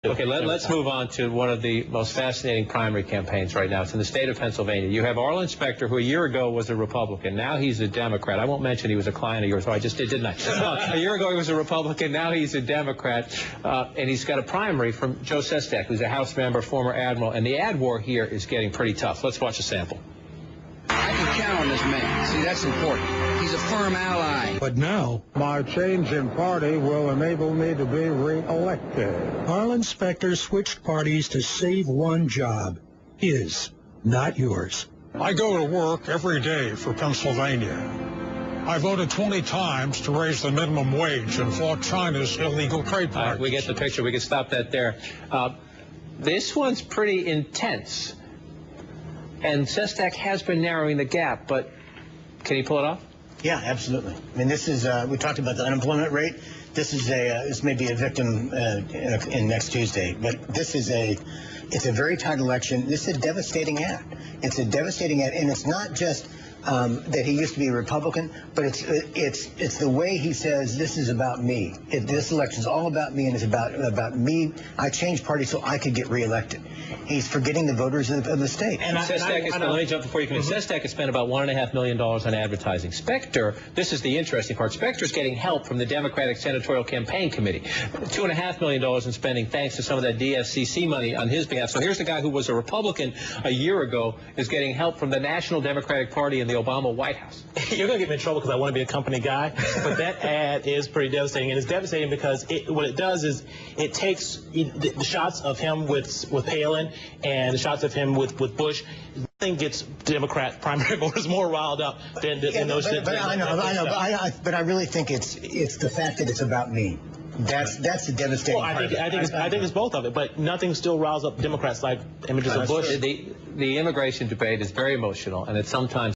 Okay, let's move on to one of the most fascinating primary campaigns right now. It's in the state of Pennsylvania. You have Arlen Specter, who a year ago was a Republican. Now he's a Democrat. I won't mention he was a client of yours. Oh, I just did, didn't I? A year ago he was a Republican. Now he's a Democrat. And he's got a primary from Joe Sestak, who's a House member, former admiral. And the ad war here is getting pretty tough. Let's watch a sample. I can count on this man. See, that's important. He's a firm ally. But now, my change in party will enable me to be re-elected. Arlen Specter switched parties to save one job. His, not yours. I go to work every day for Pennsylvania. I voted 20 times to raise the minimum wage and fought China's illegal trade practices. We get the picture. We can stop that there. This one's pretty intense. And Sestak has been narrowing the gap, but can he pull it off? Yeah, absolutely. I mean, this is, we talked about the unemployment rate. This is this may be a victim in next Tuesday, but it's a very tight election. This is a devastating ad. It's a devastating ad, and it's not just that he used to be a Republican, but it's the way he says this is about me. This election is all about me, and it's about me. I changed parties so I could get reelected. He's forgetting the voters of the state. And Sestak has spent, let me jump before you finish. Sestak has spent about $1.5 million on advertising. Specter, this is the interesting part. Specter is getting help from the Democratic Senatorial Campaign Committee. $2.5 million in spending thanks to some of that DSCC money on his behalf. So here's the guy who was a Republican a year ago is getting help from the National Democratic Party and the Obama White House. You're going to get me in trouble because I want to be a company guy, but that ad is pretty devastating. And it's devastating because what it does is it takes the shots of him with Palin and the shots of him with Bush. Nothing gets Democrat primary voters more riled up than those. But I know. But I really think it's the fact that it's about me. That's the devastating part. I think it's both of it, but nothing still riles up Democrats like images of Bush. The immigration debate is very emotional, and it's sometimes